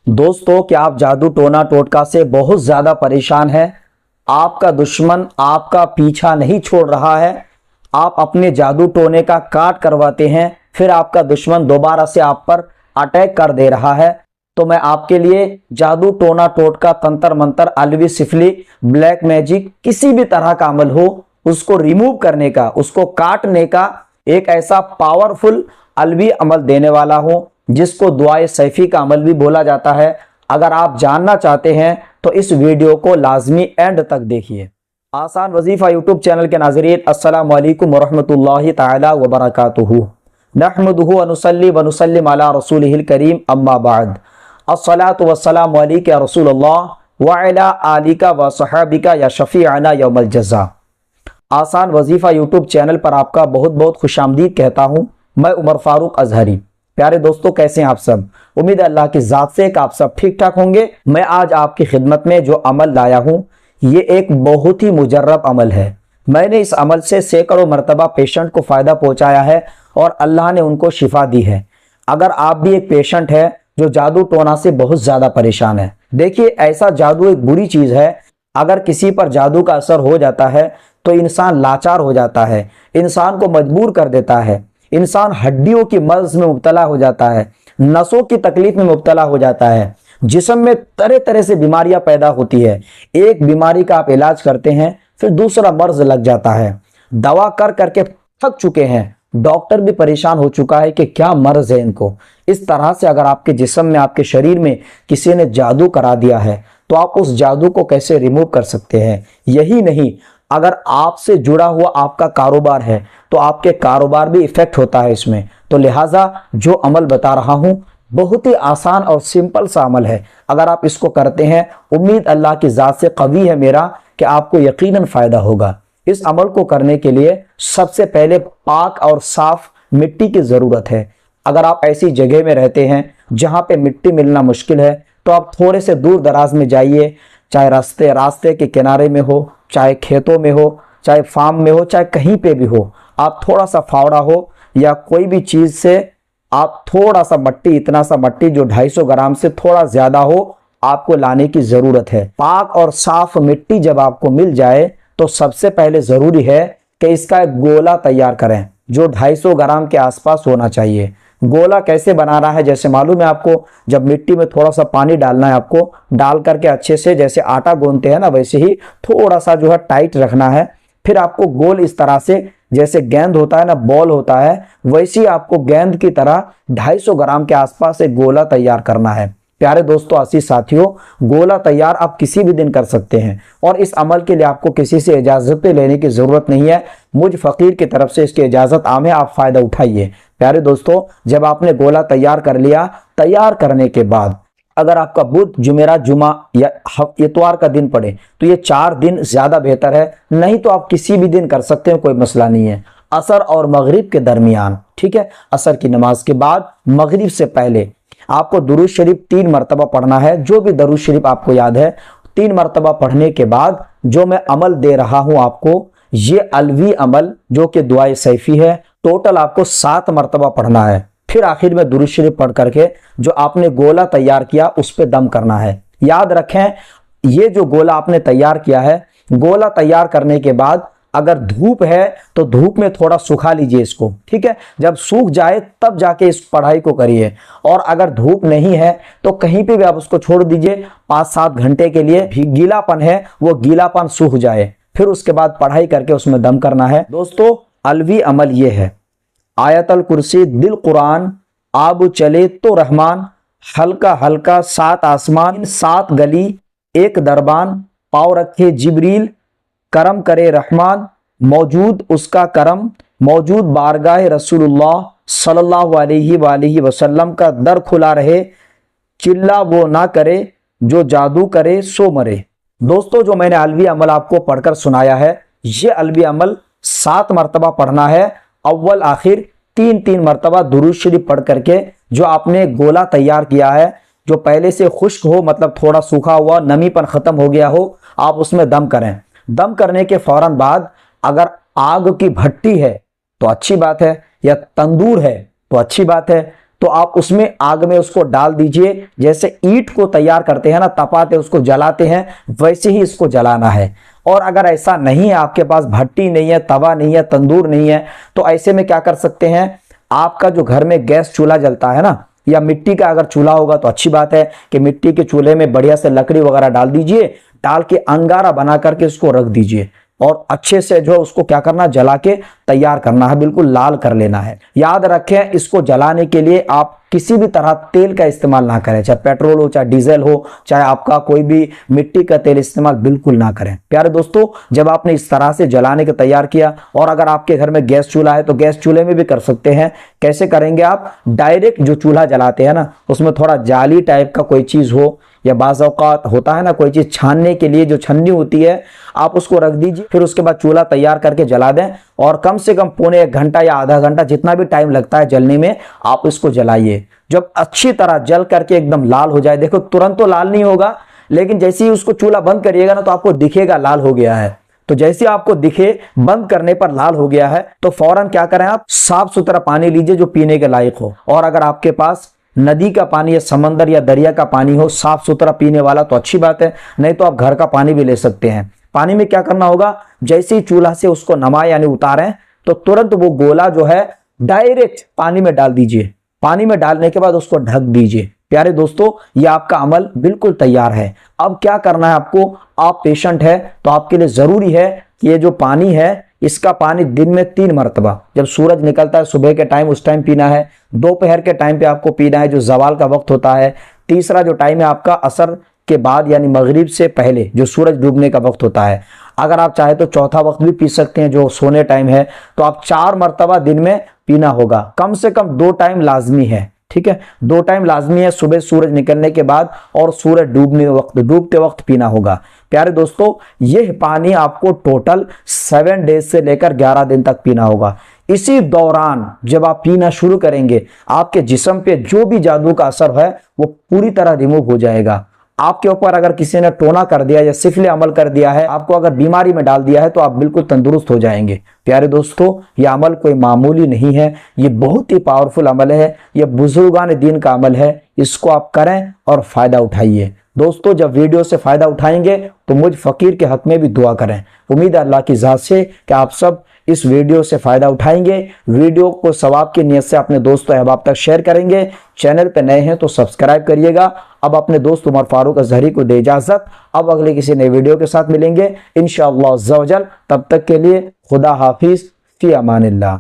दोस्तों, क्या आप जादू टोना टोटका से बहुत ज्यादा परेशान हैं? आपका दुश्मन आपका पीछा नहीं छोड़ रहा है। आप अपने जादू टोने का काट करवाते हैं, फिर आपका दुश्मन दोबारा से आप पर अटैक कर दे रहा है। तो मैं आपके लिए जादू टोना टोटका, तंत्र मंत्र, अलवी सिफली, ब्लैक मैजिक, किसी भी तरह का अमल हो, उसको रिमूव करने का, उसको काटने का एक ऐसा पावरफुल अलवी अमल देने वाला हूं, जिसको दुआए सैफी का अमल भी बोला जाता है। अगर आप जानना चाहते हैं तो इस वीडियो को लाजमी एंड तक देखिए। आसान वजीफा यूट्यूब चैनल के नाज़रीन, अस्सलामु अलैकुम वरहमतुल्लाहि ताला व बरकातुहू। नहमदुहु व नुसल्ली व नुसल्लिम अला रसूलिहिल करीम, अम्मा बाद। अस्सलातु वस्सलामु अलैका या रसूलल्लाह व अला आलिका व सहाबिका या शफीअना यौमल जज़ा। आसान वजीफा यूट्यूब चैनल पर आपका बहुत बहुत खुशामदीद कहता हूँ। मैं उमर फारूक अजहरी। प्यारे दोस्तों, कैसे हैं आप सब? उम्मीद है अल्लाह की ज़ात से कि आप सब ठीक ठाक होंगे। मैं आज आपकी खिदमत में जो अमल लाया हूँ, ये एक बहुत ही मुजर्रब अमल है। मैंने इस अमल से सैकड़ों मरतबा पेशेंट को फ़ायदा पहुँचाया है और अल्लाह ने उनको शिफा दी है। अगर आप भी एक पेशेंट है जो जादू टोना से बहुत ज़्यादा परेशान है, देखिए, ऐसा जादू एक बुरी चीज़ है। अगर किसी पर जादू का असर हो जाता है तो इंसान लाचार हो जाता है, इंसान को मजबूर कर देता है, इंसान हड्डियों की मर्ज में मुब्तला हो जाता है, नसों की तकलीफ में मुब्तला हो जाता है, जिस्म में तरह तरह से बीमारियां पैदा होती है। एक बीमारी का आप इलाज करते हैं, फिर दूसरा मर्ज लग जाता है। दवा कर करके थक चुके हैं, डॉक्टर भी परेशान हो चुका है कि क्या मर्ज है इनको। इस तरह से अगर आपके जिस्म में, आपके शरीर में किसी ने जादू करा दिया है, तो आप उस जादू को कैसे रिमूव कर सकते हैं? यही नहीं, अगर आपसे जुड़ा हुआ आपका कारोबार है तो आपके कारोबार भी इफेक्ट होता है इसमें। तो लिहाजा जो अमल बता रहा हूं, बहुत ही आसान और सिंपल सा अमल है। अगर आप इसको करते हैं, उम्मीद अल्लाह की ज़ात से कवी है मेरा कि आपको यकीनन फ़ायदा होगा। इस अमल को करने के लिए सबसे पहले पाक और साफ मिट्टी की ज़रूरत है। अगर आप ऐसी जगह में रहते हैं जहाँ पे मिट्टी मिलना मुश्किल है, तो आप थोड़े से दूर दराज में जाइए, चाहे रास्ते के किनारे में हो, चाहे खेतों में हो, चाहे फार्म में हो, चाहे कहीं पे भी हो। आप थोड़ा सा फावड़ा हो या कोई भी चीज़ से आप थोड़ा सा मट्टी, इतना सा मट्टी जो 250 ग्राम से थोड़ा ज़्यादा हो, आपको लाने की ज़रूरत है। पाक और साफ मिट्टी जब आपको मिल जाए तो सबसे पहले ज़रूरी है कि इसका एक गोला तैयार करें जो 250 ग्राम के आसपास होना चाहिए। गोला कैसे बनाना है, जैसे मालूम है आपको, जब मिट्टी में थोड़ा सा पानी डालना है, आपको डाल करके अच्छे से जैसे आटा गूंथते हैं ना, वैसे ही थोड़ा सा जो है टाइट रखना है। फिर आपको गोल इस तरह से, जैसे गेंद होता है ना, बॉल होता है, वैसे ही आपको गेंद की तरह 250 ग्राम के आसपास एक गोला तैयार करना है। प्यारे दोस्तों, आशीष साथियों, गोला तैयार आप किसी भी दिन कर सकते हैं और इस अमल के लिए आपको किसी से इजाजत लेने की जरूरत नहीं है। मुझ फकीर की तरफ से इसकी इजाजत आम है, आप फायदा उठाइए। प्यारे दोस्तों, जब आपने गोला तैयार कर लिया, तैयार करने के बाद अगर आपका बुध, जुमेरात, जुमा या इतवार का दिन पड़े तो ये 4 दिन ज्यादा बेहतर है। नहीं तो आप किसी भी दिन कर सकते हैं, कोई मसला नहीं है। असर और मगरिब के दरमियान, ठीक है, असर की नमाज के बाद, मगरिब से पहले आपको दुरूद शरीफ 3 मरतबा पढ़ना है। जो भी दुरूद शरीफ आपको याद है, 3 मरतबा पढ़ने के बाद जो मैं अमल दे रहा हूं आपको, ये अलवी अमल जो कि दुआए सैफी है, टोटल आपको 7 मरतबा पढ़ना है। फिर आखिर में दुरूद शरीफ पढ़ करके जो आपने गोला तैयार किया उस पर दम करना है। याद रखें, ये जो गोला आपने तैयार किया है, गोला तैयार करने के बाद अगर धूप है तो धूप में थोड़ा सुखा लीजिए इसको, ठीक है। जब सूख जाए तब जाके इस पढ़ाई को करिए। और अगर धूप नहीं है तो कहीं पे भी आप उसको छोड़ दीजिए 5-7 घंटे के लिए। गीलापन है, वो गीलापन सूख जाए, फिर उसके बाद पढ़ाई करके उसमें दम करना है। दोस्तों, अलवी अमल ये है, आयतल कुर्सी, दिल कुरान, आब चले तो रहमान, हल्का हल्का 7 आसमान, 7 गली, 1 दरबान, पाँव रखे जिब्रील, करम करे रहमान, मौजूद उसका करम, मौजूद बारगाह रसूलुल्लाह सल्लल्लाहु अलैहि वसल्लम का दर खुला रहे, चिल्ला वो ना करे, जो जादू करे सो मरे। दोस्तों, जो मैंने अलवी अमल आपको पढ़कर सुनाया है, ये अलवी अमल 7 मरतबा पढ़ना है। अव्वल आखिर 3-3 मरतबा दुरूद शरीफ पढ़ करके जो आपने गोला तैयार किया है, जो पहले से खुश्क हो, मतलब थोड़ा सूखा हुआ, नमीपन खत्म हो गया हो, आप उसमें दम करें। दम करने के फौरन बाद अगर आग की भट्टी है तो अच्छी बात है, या तंदूर है तो अच्छी बात है, तो आप उसमें आग में उसको डाल दीजिए। जैसे ईंट को तैयार करते हैं ना, तपाते उसको जलाते हैं, वैसे ही इसको जलाना है। और अगर ऐसा नहीं है, आपके पास भट्टी नहीं है, तवा नहीं है, तंदूर नहीं है, तो ऐसे में क्या कर सकते हैं, आपका जो घर में गैस चूल्हा जलता है ना, या मिट्टी का अगर चूल्हा होगा तो अच्छी बात है कि मिट्टी के चूल्हे में बढ़िया से लकड़ी वगैरह डाल दीजिए, डाल के अंगारा बना करके उसको रख दीजिए और अच्छे से जो उसको क्या करना, जला के तैयार करना है, बिल्कुल लाल कर लेना है। याद रखें, इसको जलाने के लिए आप किसी भी तरह तेल का इस्तेमाल ना करें, चाहे पेट्रोल हो, चाहे डीजल हो, चाहे आपका कोई भी मिट्टी का तेल इस्तेमाल बिल्कुल ना करें। प्यारे दोस्तों, जब आपने इस तरह से जलाने का तैयार किया, और अगर आपके घर में गैस चूल्हा है तो गैस चूल्हे में भी कर सकते हैं। कैसे करेंगे आप, डायरेक्ट जो चूल्हा जलाते हैं ना, उसमें थोड़ा जाली टाइप का कोई चीज हो, या बाज़ औक़ात होता है ना कोई चीज छानने के लिए जो छन्नी होती है, आप उसको रख दीजिए। फिर उसके बाद चूल्हा तैयार करके जला दें, और कम से कम पौने 1 घंटा या आधा घंटा, जितना भी टाइम लगता है जलने में, आप इसको जलाइए। जब अच्छी तरह जल करके एकदम लाल हो जाए, देखो तुरंत तो लाल नहीं होगा, लेकिन जैसे ही उसको चूल्हा बंद करिएगा ना, तो आपको दिखेगा लाल हो गया है। तो जैसे आपको दिखे बंद करने पर लाल हो गया है, तो फौरन क्या करें, आप साफ सुथरा पानी लीजिए जो पीने के लायक हो। और अगर आपके पास नदी का पानी या समंदर या दरिया का पानी हो, साफ सुथरा पीने वाला, तो अच्छी बात है, नहीं तो आप घर का पानी भी ले सकते हैं। पानी में क्या करना होगा, जैसे ही चूल्हा से उसको नमाए यानी उतारें, तो तुरंत वो गोला जो है डायरेक्ट पानी में डाल दीजिए। पानी में डालने के बाद उसको ढक दीजिए। प्यारे दोस्तों, ये आपका अमल बिल्कुल तैयार है। अब क्या करना है आपको, आप पेशेंट है तो आपके लिए जरूरी है कि ये जो पानी है, इसका पानी दिन में 3 मरतबा, जब सूरज निकलता है सुबह के टाइम उस टाइम पीना है, दोपहर के टाइम पे आपको पीना है जो जवाल का वक्त होता है, तीसरा जो टाइम है आपका असर के बाद यानी मगरिब से पहले जो सूरज डूबने का वक्त होता है। अगर आप चाहे तो चौथा वक्त भी पी सकते हैं जो सोने टाइम है। तो आप 4 मरतबा दिन में पीना होगा, कम से कम 2 टाइम लाजमी है। ठीक है, 2 टाइम लाजमी है, सुबह सूरज निकलने के बाद और सूरज डूबते वक्त पीना होगा। प्यारे दोस्तों, यह पानी आपको टोटल 7 डेज से लेकर 11 दिन तक पीना होगा। इसी दौरान जब आप पीना शुरू करेंगे, आपके जिस्म पे जो भी जादू का असर है वो पूरी तरह रिमूव हो जाएगा। आपके ऊपर अगर किसी ने टोना कर दिया या सिफले अमल कर दिया है, आपको अगर बीमारी में डाल दिया है, तो आप बिल्कुल तंदुरुस्त हो जाएंगे। प्यारे दोस्तों, यह अमल कोई मामूली नहीं है, ये बहुत ही पावरफुल अमल है, यह बुजुर्गान दीन का अमल है। इसको आप करें और फायदा उठाइए। दोस्तों, जब वीडियो से फायदा उठाएंगे तो मुझ फकीर के हक में भी दुआ करें। उम्मीद है अल्लाह की ज़ात से कि आप सब इस वीडियो से फायदा उठाएंगे। वीडियो को सवाब की नियत से अपने दोस्तों अहबाब तक शेयर करेंगे। चैनल पे नए हैं तो सब्सक्राइब करिएगा। अब अपने दोस्त उमर फारूक अजहरी को दे इजाजत। अब अगले किसी नए वीडियो के साथ मिलेंगे इंशाअल्लाह अज़्ज़ा वजल। तब तक के लिए खुदा हाफिज, फी अमानिल्लाह।